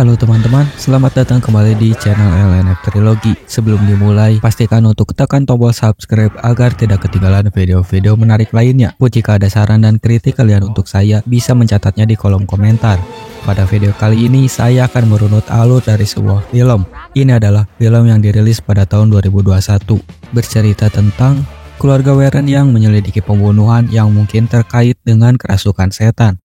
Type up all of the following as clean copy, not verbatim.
Halo teman-teman, selamat datang kembali di channel LNF Trilogy. Sebelum dimulai, pastikan untuk tekan tombol subscribe agar tidak ketinggalan video-video menarik lainnya. Jika ada saran dan kritik kalian untuk saya, bisa mencatatnya di kolom komentar. Pada video kali ini, saya akan merunut alur dari sebuah film. Ini adalah film yang dirilis pada tahun 2021, bercerita tentang keluarga Warren yang menyelidiki pembunuhan yang mungkin terkait dengan kerasukan setan.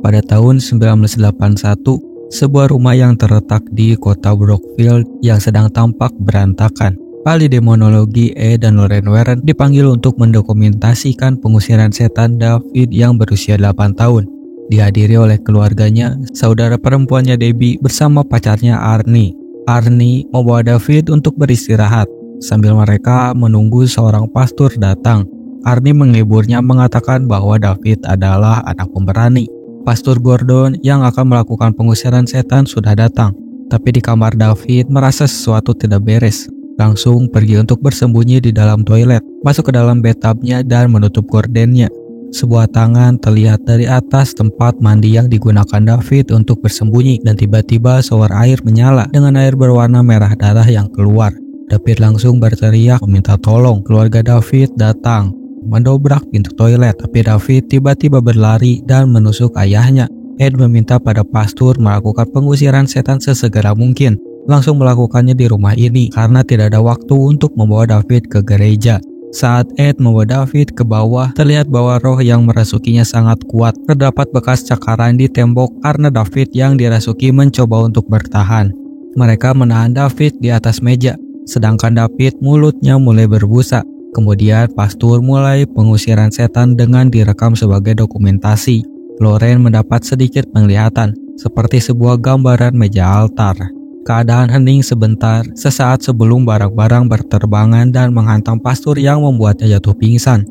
Pada tahun 1981, sebuah rumah yang terletak di kota Brookfield yang sedang tampak berantakan. Ahli demonologi Ed dan Lorraine Warren dipanggil untuk mendokumentasikan pengusiran setan David yang berusia 8 tahun. Dihadiri oleh keluarganya, saudara perempuannya Debbie bersama pacarnya Arnie. Arnie membawa David untuk beristirahat. Sambil mereka menunggu seorang pastor datang, Arnie menghiburnya mengatakan bahwa David adalah anak pemberani. Pastor Gordon yang akan melakukan pengusiran setan sudah datang, tapi di kamar David merasa sesuatu tidak beres. Langsung pergi untuk bersembunyi di dalam toilet, masuk ke dalam bathtubnya dan menutup gordennya. Sebuah tangan terlihat dari atas tempat mandi yang digunakan David untuk bersembunyi, dan tiba-tiba shower air menyala dengan air berwarna merah darah yang keluar. David langsung berteriak meminta tolong. Keluarga David datang, mendobrak pintu toilet, tapi David tiba-tiba berlari dan menusuk ayahnya. Ed meminta pada pastor melakukan pengusiran setan sesegera mungkin, langsung melakukannya di rumah ini karena tidak ada waktu untuk membawa David ke gereja. Saat Ed membawa David ke bawah, terlihat bahwa roh yang merasukinya sangat kuat. Terdapat bekas cakaran di tembok karena David yang dirasuki mencoba untuk bertahan. Mereka menahan David di atas meja, sedangkan David mulutnya mulai berbusa. Kemudian pastor mulai pengusiran setan dengan direkam sebagai dokumentasi. Lorraine mendapat sedikit penglihatan, seperti sebuah gambaran meja altar. Keadaan hening sebentar, sesaat sebelum barang-barang berterbangan dan menghantam pastor yang membuatnya jatuh pingsan.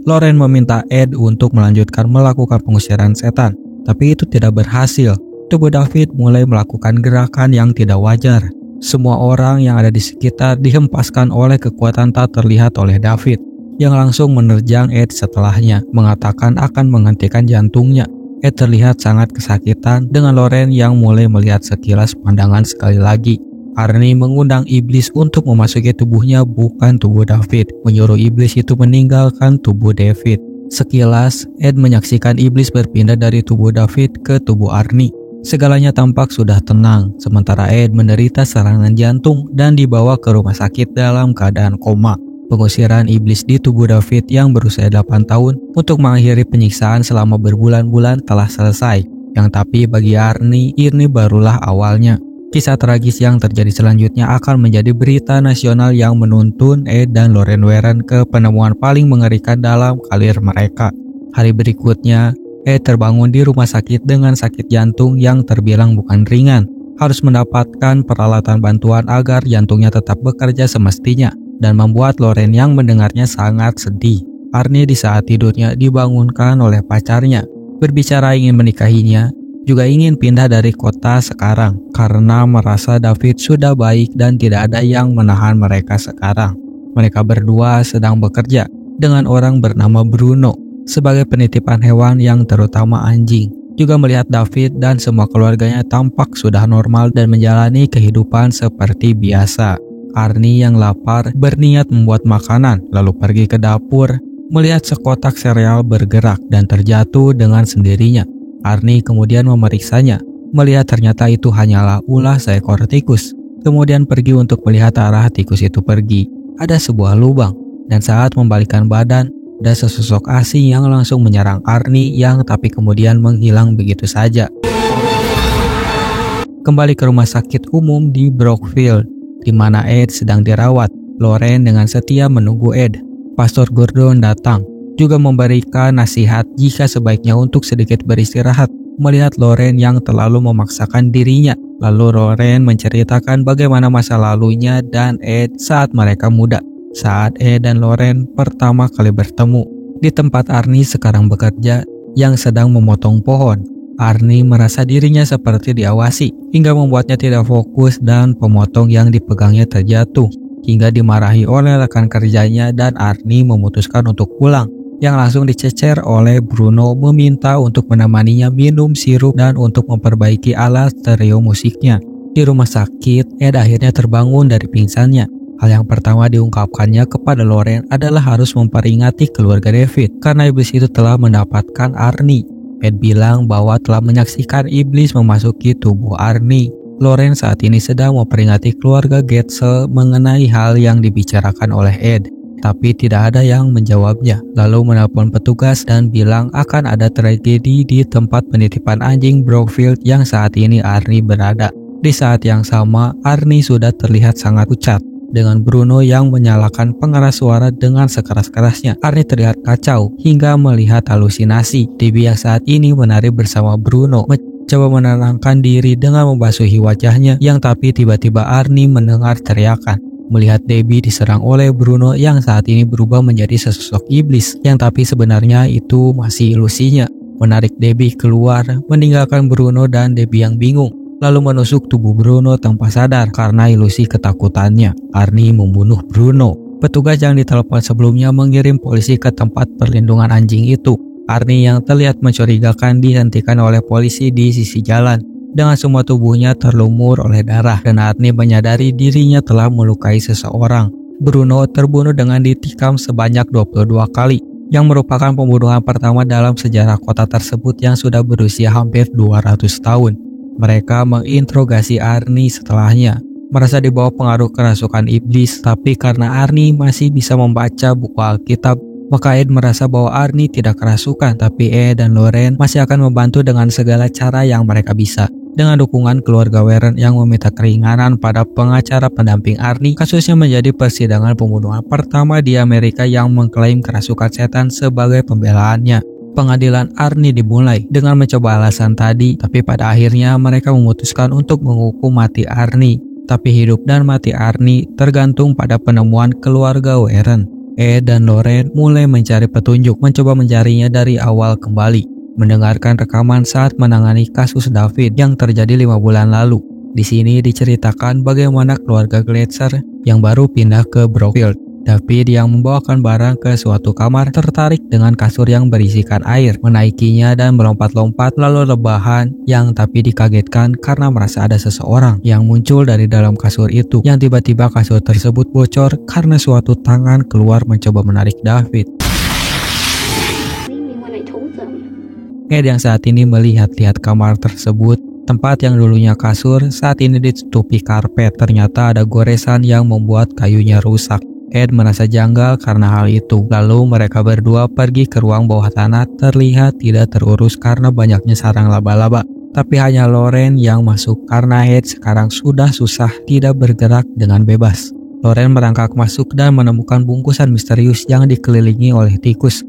Lorraine meminta Ed untuk melanjutkan melakukan pengusiran setan, tapi itu tidak berhasil. Tubuh David mulai melakukan gerakan yang tidak wajar. Semua orang yang ada di sekitar dihempaskan oleh kekuatan tak terlihat oleh David, yang langsung menerjang Ed setelahnya, mengatakan akan menghentikan jantungnya. Ed terlihat sangat kesakitan dengan Lorraine yang mulai melihat sekilas pandangan sekali lagi. Arnie mengundang iblis untuk memasuki tubuhnya, bukan tubuh David, menyuruh iblis itu meninggalkan tubuh David. Sekilas, Ed menyaksikan iblis berpindah dari tubuh David ke tubuh Arnie. Segalanya tampak sudah tenang, sementara Ed menderita serangan jantung dan dibawa ke rumah sakit dalam keadaan koma. Pengusiran iblis di tubuh David yang berusia 8 tahun untuk mengakhiri penyiksaan selama berbulan-bulan telah selesai. Yang tapi bagi Arnie, ini barulah awalnya. Kisah tragis yang terjadi selanjutnya akan menjadi berita nasional yang menuntun Ed dan Lorraine Warren ke penemuan paling mengerikan dalam karir mereka. Hari berikutnya, Ed terbangun di rumah sakit dengan sakit jantung yang terbilang bukan ringan. Harus mendapatkan peralatan bantuan agar jantungnya tetap bekerja semestinya, dan membuat Lorraine yang mendengarnya sangat sedih. Arnie di saat tidurnya dibangunkan oleh pacarnya, berbicara ingin menikahinya, juga ingin pindah dari kota sekarang karena merasa David sudah baik dan tidak ada yang menahan mereka sekarang. Mereka berdua sedang bekerja dengan orang bernama Bruno sebagai penitipan hewan yang terutama anjing. Juga melihat David dan semua keluarganya tampak sudah normal dan menjalani kehidupan seperti biasa. Arnie yang lapar berniat membuat makanan lalu pergi ke dapur, melihat sekotak sereal bergerak dan terjatuh dengan sendirinya. Arnie kemudian memeriksanya, melihat ternyata itu hanyalah ulah seekor tikus. Kemudian pergi untuk melihat arah tikus itu pergi. Ada sebuah lubang, dan saat membalikkan badan, ada sesosok asing yang langsung menyerang Arnie yang tapi kemudian menghilang begitu saja. Kembali ke rumah sakit umum di Brookfield, di mana Ed sedang dirawat. Lorraine dengan setia menunggu Ed. Pastor Gordon datang, juga memberikan nasihat jika sebaiknya untuk sedikit beristirahat. Melihat Lorraine yang terlalu memaksakan dirinya, lalu Lorraine menceritakan bagaimana masa lalunya dan Ed saat mereka muda. Saat Ed dan Lorraine pertama kali bertemu, di tempat Arnie sekarang bekerja yang sedang memotong pohon. Arnie merasa dirinya seperti diawasi hingga membuatnya tidak fokus dan pemotong yang dipegangnya terjatuh hingga dimarahi oleh rekan kerjanya dan Arnie memutuskan untuk pulang yang langsung dicecer oleh Bruno meminta untuk menemaninya minum sirup dan untuk memperbaiki alat stereo musiknya. Di rumah sakit, Ed akhirnya terbangun dari pingsannya. Hal yang pertama diungkapkannya kepada Loren adalah harus memperingati keluarga David karena iblis itu telah mendapatkan Arnie. Ed bilang bahwa telah menyaksikan iblis memasuki tubuh Arnie. Loren saat ini sedang memperingati keluarga Getzel mengenai hal yang dibicarakan oleh Ed, tapi tidak ada yang menjawabnya. Lalu menelpon petugas dan bilang akan ada tragedi di tempat penitipan anjing Brookfield yang saat ini Arnie berada. Di saat yang sama, Arnie sudah terlihat sangat pucat. Dengan Bruno yang menyalakan pengeras suara dengan sekeras-kerasnya, Arnie terlihat kacau hingga melihat halusinasi. Debbie yang saat ini menari bersama Bruno mencoba menenangkan diri dengan membasuhi wajahnya yang tapi tiba-tiba Arnie mendengar teriakan. Melihat Debbie diserang oleh Bruno yang saat ini berubah menjadi sesosok iblis yang tapi sebenarnya itu masih ilusinya. Menarik Debbie keluar, meninggalkan Bruno dan Debbie yang bingung. Lalu menusuk tubuh Bruno tanpa sadar karena ilusi ketakutannya. Arnie membunuh Bruno. Petugas yang ditelepon sebelumnya mengirim polisi ke tempat perlindungan anjing itu. Arnie yang terlihat mencurigakan dihentikan oleh polisi di sisi jalan. Dengan semua tubuhnya terlumur oleh darah dan Arnie menyadari dirinya telah melukai seseorang. Bruno terbunuh dengan ditikam sebanyak 22 kali, yang merupakan pembunuhan pertama dalam sejarah kota tersebut yang sudah berusia hampir 200 tahun. Mereka menginterogasi Arnie setelahnya, merasa di bawah pengaruh kerasukan iblis, tapi karena Arnie masih bisa membaca buku Alkitab, maka Ed merasa bahwa Arnie tidak kerasukan, tapi Ed dan Loren masih akan membantu dengan segala cara yang mereka bisa. Dengan dukungan keluarga Warren yang meminta keringanan pada pengacara pendamping Arnie, kasusnya menjadi persidangan pembunuhan pertama di Amerika yang mengklaim kerasukan setan sebagai pembelaannya. Pengadilan Arnie dimulai dengan mencoba alasan tadi, tapi pada akhirnya mereka memutuskan untuk menghukum mati Arnie. Tapi hidup dan mati Arnie tergantung pada penemuan keluarga Warren. Ed dan Loren mulai mencari petunjuk, mencoba mencarinya dari awal kembali. Mendengarkan rekaman saat menangani kasus David yang terjadi 5 bulan lalu. Di sini diceritakan bagaimana keluarga Gletser yang baru pindah ke Brookfield. David yang membawakan barang ke suatu kamar tertarik dengan kasur yang berisikan air, menaikinya dan melompat-lompat lalu rebahan yang tapi dikagetkan karena merasa ada seseorang yang muncul dari dalam kasur itu, yang tiba-tiba kasur tersebut bocor karena suatu tangan keluar mencoba menarik David. Ed yang saat ini melihat-lihat kamar tersebut, tempat yang dulunya kasur saat ini ditutupi karpet, ternyata ada goresan yang membuat kayunya rusak. Ed merasa janggal karena hal itu. Lalu mereka berdua pergi ke ruang bawah tanah, terlihat tidak terurus karena banyaknya sarang laba-laba. Tapi hanya Loren yang masuk karena Ed sekarang sudah susah tidak bergerak dengan bebas. Loren merangkak masuk dan menemukan bungkusan misterius yang dikelilingi oleh tikus.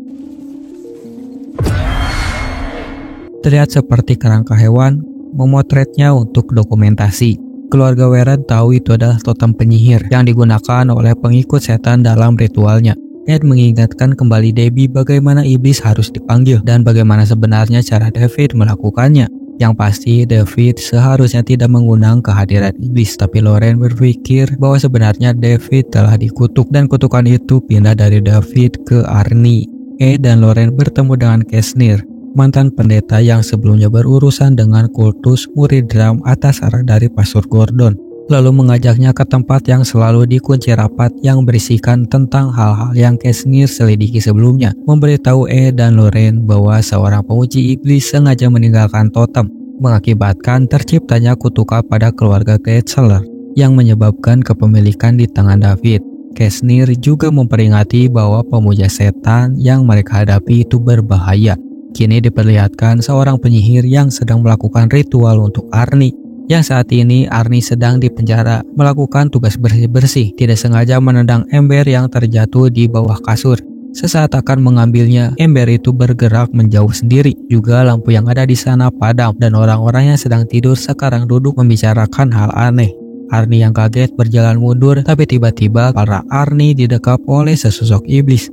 Terlihat seperti kerangka hewan, memotretnya untuk dokumentasi. Keluarga Warren tahu itu adalah totem penyihir yang digunakan oleh pengikut setan dalam ritualnya. Ed mengingatkan kembali Debbie bagaimana iblis harus dipanggil dan bagaimana sebenarnya cara David melakukannya. Yang pasti David seharusnya tidak mengundang kehadiran iblis, tapi Loren berpikir bahwa sebenarnya David telah dikutuk dan kutukan itu pindah dari David ke Arnie. Ed dan Loren bertemu dengan Kesnir, mantan pendeta yang sebelumnya berurusan dengan kultus murid drum atas saran dari Pastor Gordon, lalu mengajaknya ke tempat yang selalu dikunci rapat yang berisikan tentang hal-hal yang Kesnir selidiki sebelumnya, memberitahu Ed dan Loren bahwa seorang pemuji iblis sengaja meninggalkan totem, mengakibatkan terciptanya kutukan pada keluarga Gletser yang menyebabkan kepemilikan di tangan David. Kesnir juga memperingati bahwa pemuja setan yang mereka hadapi itu berbahaya. Kini diperlihatkan seorang penyihir yang sedang melakukan ritual untuk Arnie. Yang saat ini Arnie sedang dipenjara melakukan tugas bersih-bersih, tidak sengaja menendang ember yang terjatuh di bawah kasur. Sesaat akan mengambilnya, ember itu bergerak menjauh sendiri. Juga lampu yang ada di sana padam dan orang-orang yang sedang tidur sekarang duduk membicarakan hal aneh. Arnie yang kaget berjalan mundur, tapi tiba-tiba para Arnie didekap oleh sesosok iblis.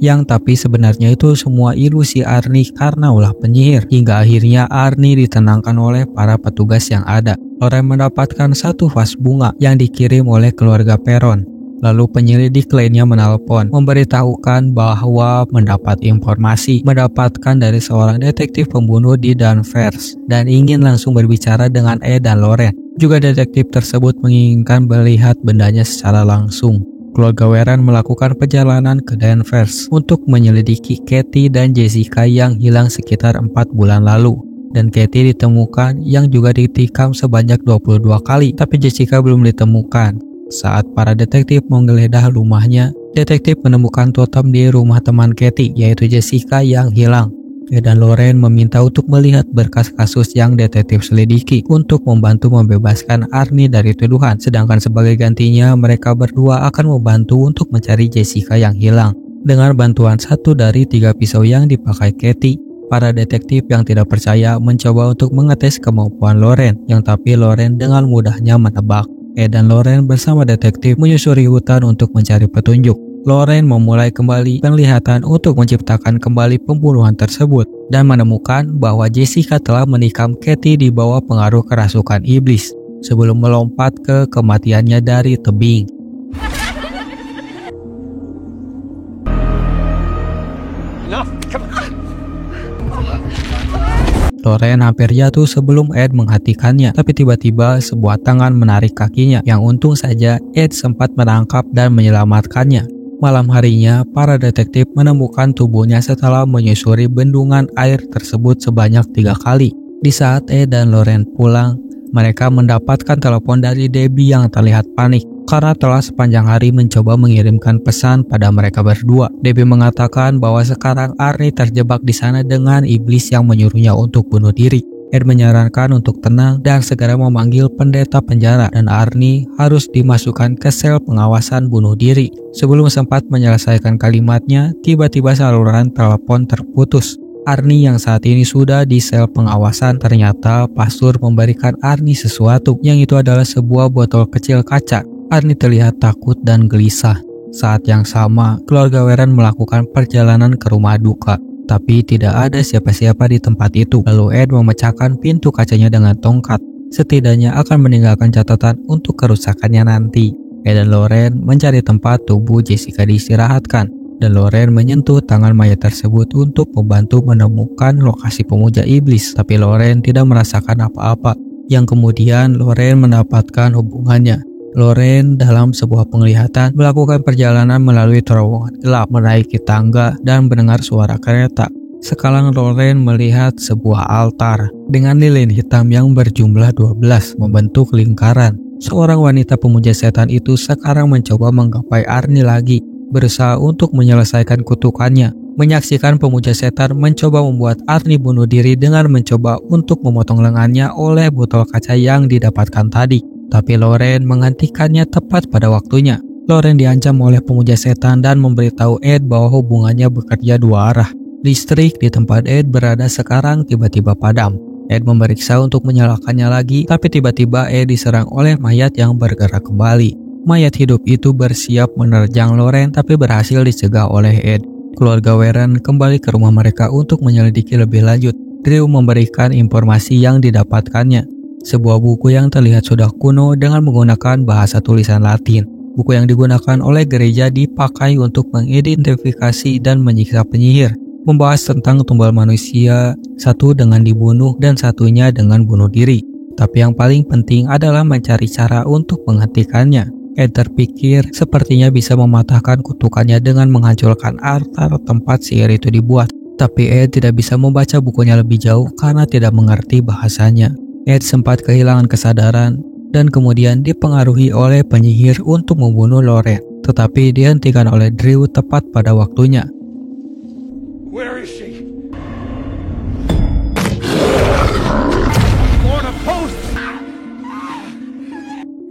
yang tapi sebenarnya itu semua ilusi Arnie karena ulah penyihir. Hingga akhirnya Arnie ditenangkan oleh para petugas yang ada. Loren mendapatkan satu vas bunga yang dikirim oleh keluarga Perron. Lalu penyelidik lainnya menelpon, memberitahukan bahwa mendapatkan dari seorang detektif pembunuh di Danvers dan ingin langsung berbicara dengan Ed dan Loren. Juga detektif tersebut menginginkan melihat bendanya secara langsung. Keluarga Warren melakukan perjalanan ke Danvers untuk menyelidiki Katie dan Jessica yang hilang sekitar 4 bulan lalu. Dan Katie ditemukan yang juga ditikam sebanyak 22 kali, tapi Jessica belum ditemukan. Saat para detektif menggeledah rumahnya, detektif menemukan totem di rumah teman Katie, yaitu Jessica yang hilang. Ed dan Loren meminta untuk melihat berkas kasus yang detektif selidiki untuk membantu membebaskan Arnie dari tuduhan. Sedangkan sebagai gantinya, mereka berdua akan membantu untuk mencari Jessica yang hilang. Dengan bantuan satu dari 3 pisau yang dipakai Katie, para detektif yang tidak percaya mencoba untuk mengetes kemampuan Loren, yang tapi Loren dengan mudahnya menebak. Ed dan Loren bersama detektif menyusuri hutan untuk mencari petunjuk. Loren memulai kembali penglihatan untuk menciptakan kembali pembunuhan tersebut dan menemukan bahwa Jessica telah menikam Katie di bawah pengaruh kerasukan iblis sebelum melompat ke kematiannya dari tebing. Loren hampir jatuh sebelum Ed menghentikannya, tapi tiba-tiba sebuah tangan menarik kakinya yang untung saja Ed sempat menangkap dan menyelamatkannya. Malam harinya, para detektif menemukan tubuhnya setelah menyusuri bendungan air tersebut sebanyak 3 kali. Di saat Ed dan Loren pulang, mereka mendapatkan telepon dari Debbie yang terlihat panik karena telah sepanjang hari mencoba mengirimkan pesan pada mereka berdua. Debbie mengatakan bahwa sekarang Arnie terjebak di sana dengan iblis yang menyuruhnya untuk bunuh diri. Ed menyarankan untuk tenang dan segera memanggil pendeta penjara dan Arnie harus dimasukkan ke sel pengawasan bunuh diri. Sebelum sempat menyelesaikan kalimatnya, tiba-tiba saluran telepon terputus. Arnie yang saat ini sudah di sel pengawasan, ternyata pastor memberikan Arnie sesuatu, yang itu adalah sebuah botol kecil kaca. Arnie terlihat takut dan gelisah. Saat yang sama, keluarga Warren melakukan perjalanan ke rumah duka. Tapi tidak ada siapa-siapa di tempat itu. Lalu Ed memecahkan pintu kacanya dengan tongkat. Setidaknya akan meninggalkan catatan untuk kerusakannya nanti. Ed dan Loren mencari tempat tubuh Jessica diistirahatkan. Dan Loren menyentuh tangan mayat tersebut untuk membantu menemukan lokasi pemuja iblis. Tapi Loren tidak merasakan apa-apa. Yang kemudian Loren mendapatkan hubungannya. Loren dalam sebuah penglihatan melakukan perjalanan melalui terowongan gelap, menaiki tangga dan mendengar suara kereta. Sekarang Loren melihat sebuah altar dengan lilin hitam yang berjumlah 12 membentuk lingkaran. Seorang wanita pemuja setan itu sekarang mencoba menggapai Arnie lagi, berusaha untuk menyelesaikan kutukannya. Menyaksikan pemuja setan mencoba membuat Arnie bunuh diri dengan mencoba untuk memotong lengannya oleh botol kaca yang didapatkan tadi. Tapi Loren menghentikannya tepat pada waktunya. Loren diancam oleh pemuja setan dan memberitahu Ed bahwa hubungannya bekerja 2 arah. Listrik di tempat Ed berada sekarang tiba-tiba padam. Ed memeriksa untuk menyalakannya lagi, tapi tiba-tiba Ed diserang oleh mayat yang bergerak kembali. Mayat hidup itu bersiap menerjang Loren tapi berhasil dicegah oleh Ed. Keluarga Warren kembali ke rumah mereka untuk menyelidiki lebih lanjut. Drew memberikan informasi yang didapatkannya. Sebuah buku yang terlihat sudah kuno dengan menggunakan bahasa tulisan Latin. Buku yang digunakan oleh gereja dipakai untuk mengidentifikasi dan menyiksa penyihir. Membahas tentang tumbal manusia, satu dengan dibunuh dan satunya dengan bunuh diri. Tapi yang paling penting adalah mencari cara untuk menghentikannya. Ed terpikir sepertinya bisa mematahkan kutukannya dengan menghancurkan altar tempat sihir itu dibuat. Tapi Ed tidak bisa membaca bukunya lebih jauh karena tidak mengerti bahasanya. Ed sempat kehilangan kesadaran dan kemudian dipengaruhi oleh penyihir untuk membunuh Loren, tetapi dihentikan oleh Drew tepat pada waktunya. Where is she?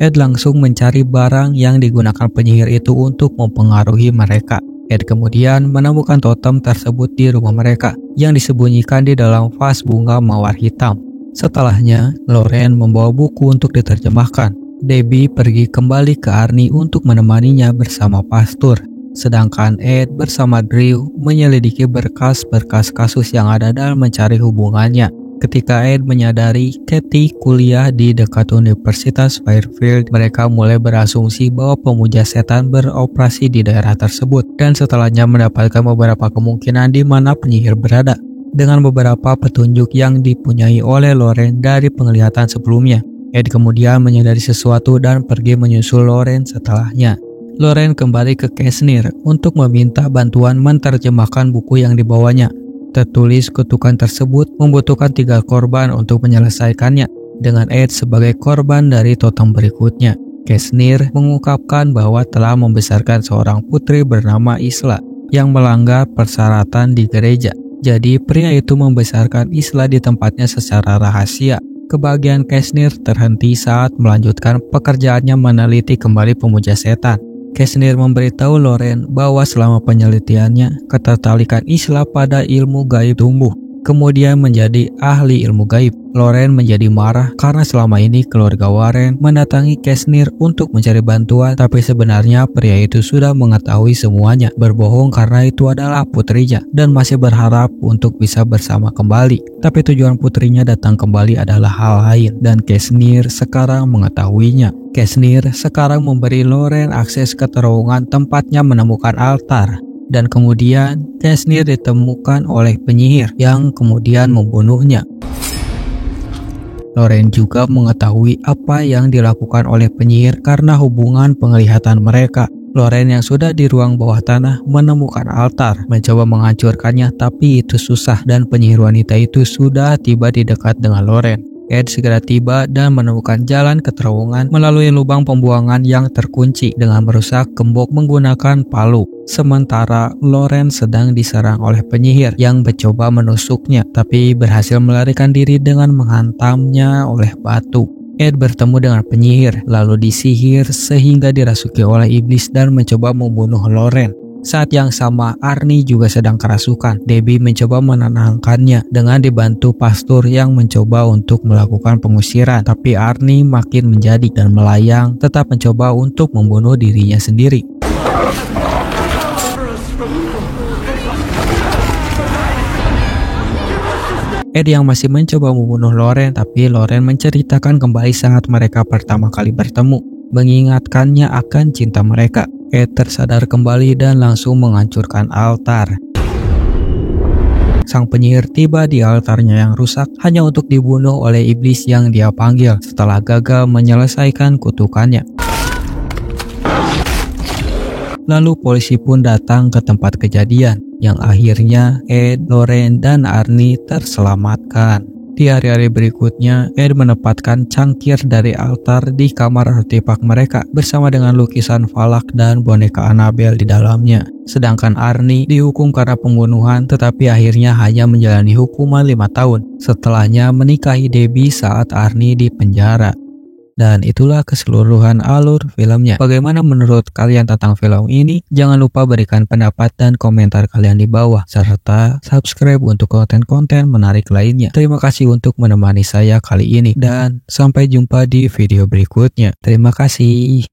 Ed langsung mencari barang yang digunakan penyihir itu untuk mempengaruhi mereka. Ed kemudian menemukan totem tersebut di rumah mereka yang disembunyikan di dalam vas bunga mawar hitam. Setelahnya, Loren membawa buku untuk diterjemahkan. Debbie pergi kembali ke Arnie untuk menemaninya bersama pastor. Sedangkan Ed bersama Drew menyelidiki berkas-berkas kasus yang ada dan mencari hubungannya. Ketika Ed menyadari Katie kuliah di dekat Universitas Fairfield, mereka mulai berasumsi bahwa pemuja setan beroperasi di daerah tersebut, dan setelahnya mendapatkan beberapa kemungkinan di mana penyihir berada. Dengan beberapa petunjuk yang dipunyai oleh Lauren dari penglihatan sebelumnya, Ed kemudian menyadari sesuatu dan pergi menyusul Lauren setelahnya. Lauren kembali ke Kesnir untuk meminta bantuan menerjemahkan buku yang dibawanya. Tertulis kutukan tersebut membutuhkan 3 korban untuk menyelesaikannya, dengan Ed sebagai korban dari totem berikutnya. Kesnir mengungkapkan bahwa telah membesarkan seorang putri bernama Isla yang melanggar persyaratan di gereja. Jadi pria itu membesarkan Isla di tempatnya secara rahasia. Kebahagiaan Kesnir terhenti saat melanjutkan pekerjaannya meneliti kembali pemuja setan. Kesnir memberitahu Lauren bahwa selama penelitiannya, ketertarikan Isla pada ilmu gaib tumbuh, kemudian menjadi ahli ilmu gaib. Lauren menjadi marah karena selama ini keluarga Warren mendatangi Kesnir untuk mencari bantuan, tapi sebenarnya pria itu sudah mengetahui semuanya, berbohong karena itu adalah putrinya, dan masih berharap untuk bisa bersama kembali. Tapi tujuan putrinya datang kembali adalah hal lain, dan Kesnir sekarang mengetahuinya. Kesnir sekarang memberi Lauren akses ke terowongan tempatnya menemukan altar, dan kemudian Kesnir ditemukan oleh penyihir yang kemudian membunuhnya. Lauren juga mengetahui apa yang dilakukan oleh penyihir karena hubungan penglihatan mereka. Lauren yang sudah di ruang bawah tanah menemukan altar, mencoba menghancurkannya, tapi itu susah dan penyihir wanita itu sudah tiba di dekat dengan Lauren. Ed segera tiba dan menemukan jalan ke terowongan melalui lubang pembuangan yang terkunci dengan merusak gembok menggunakan palu. Sementara Lauren sedang diserang oleh penyihir yang mencoba menusuknya, tapi berhasil melarikan diri dengan menghantamnya oleh batu. Ed bertemu dengan penyihir, lalu disihir sehingga dirasuki oleh iblis dan mencoba membunuh Lauren. Saat yang sama, Arnie juga sedang kerasukan. Debbie mencoba menenangkannya dengan dibantu pastor yang mencoba untuk melakukan pengusiran, tapi Arnie makin menjadi dan melayang, tetap mencoba untuk membunuh dirinya sendiri. Ed yang masih mencoba membunuh Lauren, tapi Lauren menceritakan kembali saat mereka pertama kali bertemu, mengingatkannya akan cinta mereka. Ed tersadar kembali dan langsung menghancurkan altar. Sang penyihir tiba di altarnya yang rusak hanya untuk dibunuh oleh iblis yang dia panggil setelah gagal menyelesaikan kutukannya. Lalu polisi pun datang ke tempat kejadian, yang akhirnya Ed, Lauren, dan Arnie terselamatkan. Di hari-hari berikutnya, Ed menempatkan cangkir dari altar di kamar artefak mereka bersama dengan lukisan falak dan boneka Annabelle di dalamnya. Sedangkan Arnie dihukum karena pembunuhan, tetapi akhirnya hanya menjalani hukuman 5 tahun. Setelahnya menikahi Debbie saat Arnie di penjara. Dan itulah keseluruhan alur filmnya. Bagaimana menurut kalian tentang film ini? Jangan lupa berikan pendapat dan komentar kalian di bawah, serta subscribe untuk konten-konten menarik lainnya. Terima kasih untuk menemani saya kali ini, dan sampai jumpa di video berikutnya. Terima kasih.